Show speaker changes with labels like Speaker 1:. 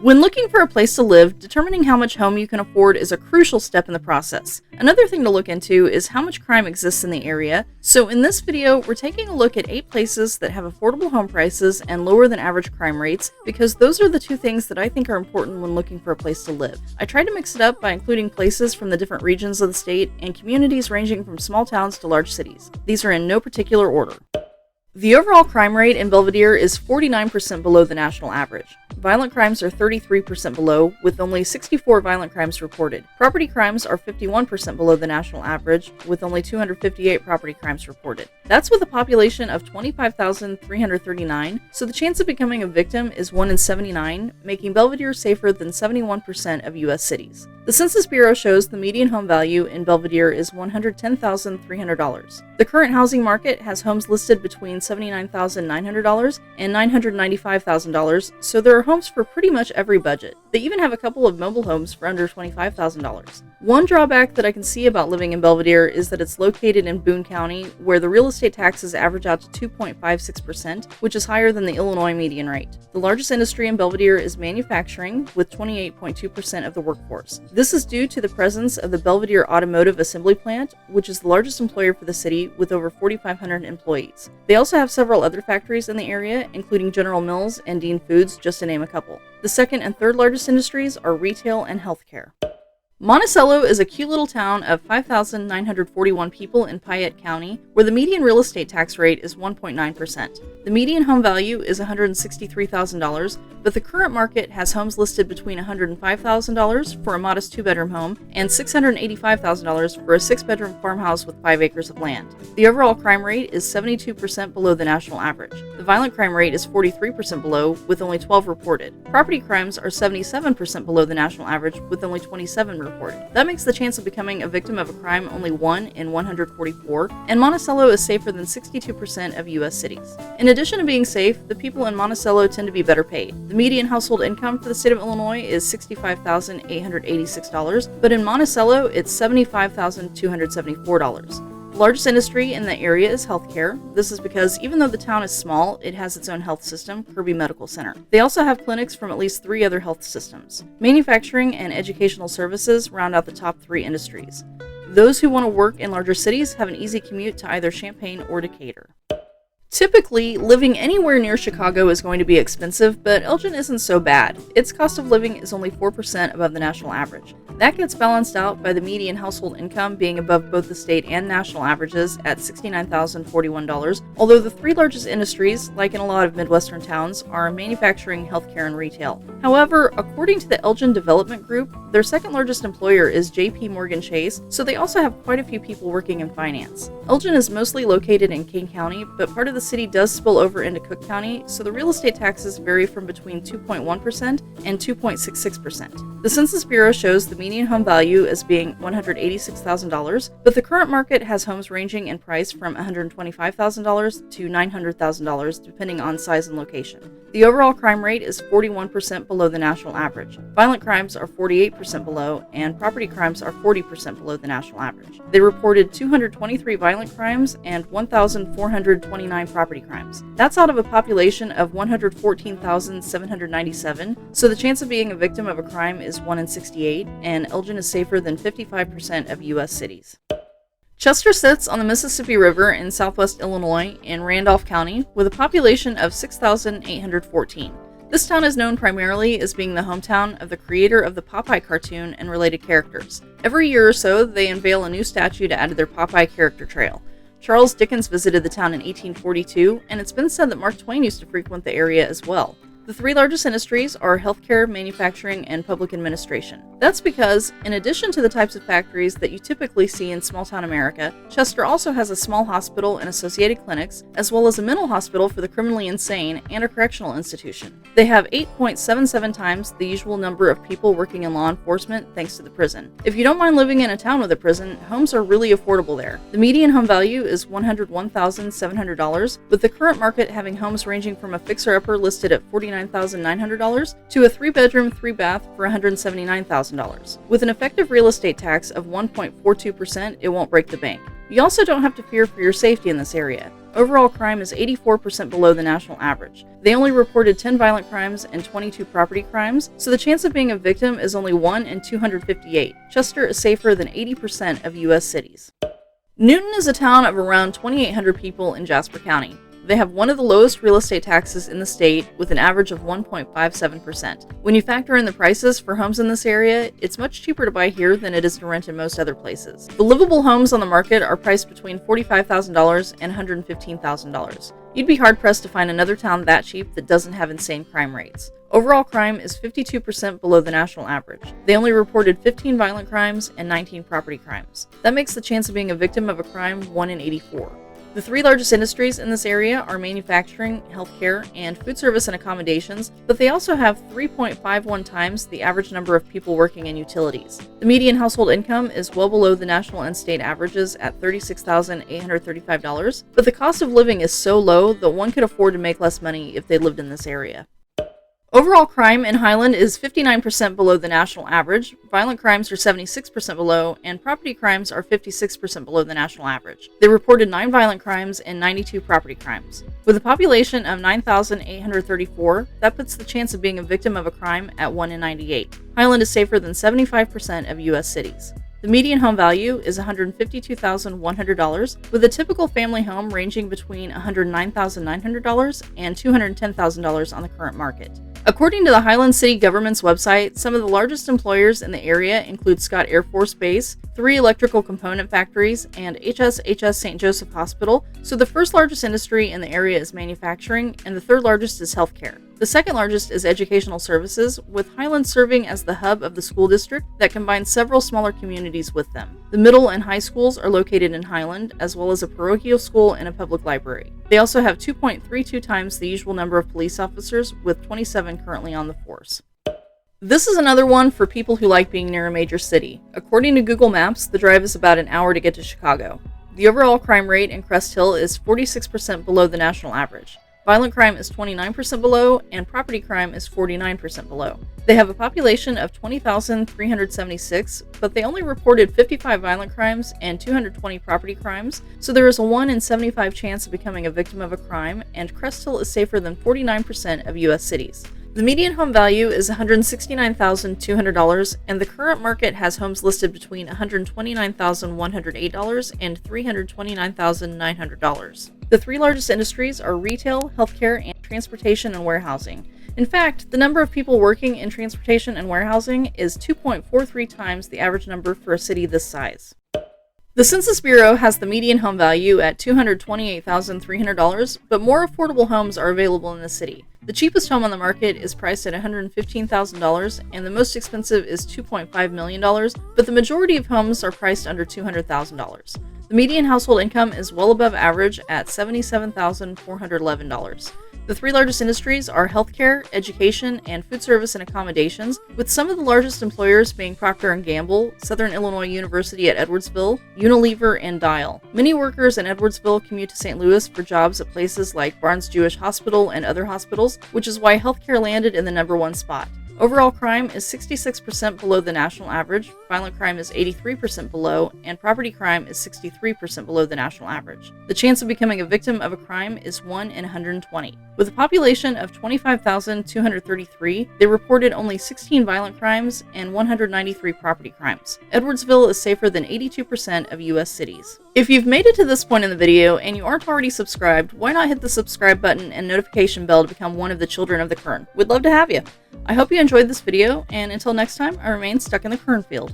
Speaker 1: When looking for a place to live, determining how much home you can afford is a crucial step in the process. Another thing to look into is how much crime exists in the area. So in this video, we're taking a look at 8 places that have affordable home prices and lower than average crime rates, because those are the 2 things that I think are important when looking for a place to live. I tried to mix it up by including places from the different regions of the state and communities ranging from small towns to large cities. These are in no particular order. The overall crime rate in Belvidere is 49% below the national average. Violent crimes are 33% below, with only 64 violent crimes reported. Property crimes are 51% below the national average, with only 258 property crimes reported. That's with a population of 25,339, so the chance of becoming a victim is 1 in 79, making Belvidere safer than 71% of U.S. cities. The Census Bureau shows the median home value in Belvidere is $110,300. The current housing market has homes listed between $79,900 and $995,000, so there are homes for pretty much every budget. They even have a couple of mobile homes for under $25,000. One drawback that I can see about living in Belvidere is that it's located in Boone County, where the real estate taxes average out to 2.56%, which is higher than the Illinois median rate. The largest industry in Belvidere is manufacturing, with 28.2% of the workforce. This is due to the presence of the Belvidere Automotive Assembly Plant, which is the largest employer for the city with over 4,500 employees. They also have several other factories in the area, including General Mills and Dean Foods, just to name a couple. The second and third largest industries are retail and healthcare. Monticello is a cute little town of 5,941 people in Piatt County, where the median real estate tax rate is 1.9%. The median home value is $163,000, but the current market has homes listed between $105,000 for a modest 2-bedroom home and $685,000 for a 6-bedroom farmhouse with 5 acres of land. The overall crime rate is 72% below the national average. The violent crime rate is 43% below, with only 12 reported. Property crimes are 77% below the national average, with only 27 reported. That makes the chance of becoming a victim of a crime only 1 in 144, and Monticello is safer than 62% of U.S. cities. In addition to being safe, the people in Monticello tend to be better paid. The median household income for the state of Illinois is $65,886, but in Monticello, it's $75,274. The largest industry in the area is healthcare. This is because even though the town is small, it has its own health system, Kirby Medical Center. They also have clinics from at least 3 other health systems. Manufacturing and educational services round out the top 3 industries. Those who want to work in larger cities have an easy commute to either Champaign or Decatur. Typically, living anywhere near Chicago is going to be expensive, but Elgin isn't so bad. Its cost of living is only 4% above the national average. That gets balanced out by the median household income being above both the state and national averages at $69,041, although the 3 largest industries, like in a lot of Midwestern towns, are manufacturing, healthcare, and retail. However, according to the Elgin Development Group, their second largest employer is J.P. Morgan Chase, so they also have quite a few people working in finance. Elgin is mostly located in King County, but part of the city does spill over into Cook County, so the real estate taxes vary from between 2.1% and 2.66%. The Census Bureau shows the median home value as being $186,000, but the current market has homes ranging in price from $125,000 to $900,000 depending on size and location. The overall crime rate is 41% below the national average. Violent crimes are 48% below, and property crimes are 40% below the national average. They reported 223 violent crimes and 1,429 property crimes. That's out of a population of 114,797, so the chance of being a victim of a crime is 1 in 68, and Elgin is safer than 55% of U.S. cities. Chester sits on the Mississippi River in southwest Illinois in Randolph County with a population of 6,814. This town is known primarily as being the hometown of the creator of the Popeye cartoon and related characters. Every year or so, they unveil a new statue to add to their Popeye character trail. Charles Dickens visited the town in 1842, and it's been said that Mark Twain used to frequent the area as well. The 3 largest industries are healthcare, manufacturing, and public administration. That's because, in addition to the types of factories that you typically see in small-town America, Chester also has a small hospital and associated clinics, as well as a mental hospital for the criminally insane and a correctional institution. They have 8.77 times the usual number of people working in law enforcement thanks to the prison. If you don't mind living in a town with a prison, homes are really affordable there. The median home value is $101,700, with the current market having homes ranging from a fixer-upper listed at $49,900 to a 3-bedroom, 3-bath for $179,000. With an effective real estate tax of 1.42%, it won't break the bank. You also don't have to fear for your safety in this area. Overall crime is 84% below the national average. They only reported 10 violent crimes and 22 property crimes, so the chance of being a victim is only 1 in 258. Chester is safer than 80% of U.S. cities. Newton is a town of around 2,800 people in Jasper County. They have one of the lowest real estate taxes in the state, with an average of 1.57%. When you factor in the prices for homes in this area, it's much cheaper to buy here than it is to rent in most other places. The livable homes on the market are priced between $45,000 and $115,000. You'd be hard-pressed to find another town that cheap that doesn't have insane crime rates. Overall crime is 52% below the national average. They only reported 15 violent crimes and 19 property crimes. That makes the chance of being a victim of a crime 1 in 84. The three largest industries in this area are manufacturing, healthcare, and food service and accommodations, but they also have 3.51 times the average number of people working in utilities. The median household income is well below the national and state averages at $36,835, but the cost of living is so low that one could afford to make less money if they lived in this area. Overall crime in Highland is 59% below the national average, violent crimes are 76% below, and property crimes are 56% below the national average. They reported 9 violent crimes and 92 property crimes. With a population of 9,834, that puts the chance of being a victim of a crime at 1 in 98. Highland is safer than 75% of U.S. cities. The median home value is $152,100, with a typical family home ranging between $109,900 and $210,000 on the current market. According to the Highland City government's website, some of the largest employers in the area include Scott Air Force Base, 3 electrical component factories, and HSHS St. Joseph Hospital, so the first largest industry in the area is manufacturing, and the third largest is healthcare. The second largest is educational services, with Highland serving as the hub of the school district that combines several smaller communities with them. The middle and high schools are located in Highland, as well as a parochial school and a public library. They also have 2.32 times the usual number of police officers, with 27 currently on the force. This is another one for people who like being near a major city. According to Google Maps, the drive is about an hour to get to Chicago. The overall crime rate in Crest Hill is 46% below the national average. Violent crime is 29% below, and property crime is 49% below. They have a population of 20,376, but they only reported 55 violent crimes and 220 property crimes, so there is a 1 in 75 chance of becoming a victim of a crime, and Crest Hill is safer than 49% of U.S. cities. The median home value is $169,200, and the current market has homes listed between $129,108 and $329,900. The 3 largest industries are retail, healthcare, and transportation and warehousing. In fact, the number of people working in transportation and warehousing is 2.43 times the average number for a city this size. The Census Bureau has the median home value at $228,300, but more affordable homes are available in the city. The cheapest home on the market is priced at $115,000, and the most expensive is $2.5 million, but the majority of homes are priced under $200,000. The median household income is well above average at $77,411. The 3 largest industries are healthcare, education, and food service and accommodations, with some of the largest employers being Procter & Gamble, Southern Illinois University at Edwardsville, Unilever, and Dial. Many workers in Edwardsville commute to St. Louis for jobs at places like Barnes Jewish Hospital and other hospitals, which is why healthcare landed in the #1 spot. Overall crime is 66% below the national average, violent crime is 83% below, and property crime is 63% below the national average. The chance of becoming a victim of a crime is 1 in 120. With a population of 25,233, they reported only 16 violent crimes and 193 property crimes. Edwardsville is safer than 82% of U.S. cities. If you've made it to this point in the video and you aren't already subscribed, why not hit the subscribe button and notification bell to become one of the children of the Kern? We'd love to have you. I hope you enjoyed this video, and until next time, I remain stuck in the Kernfield.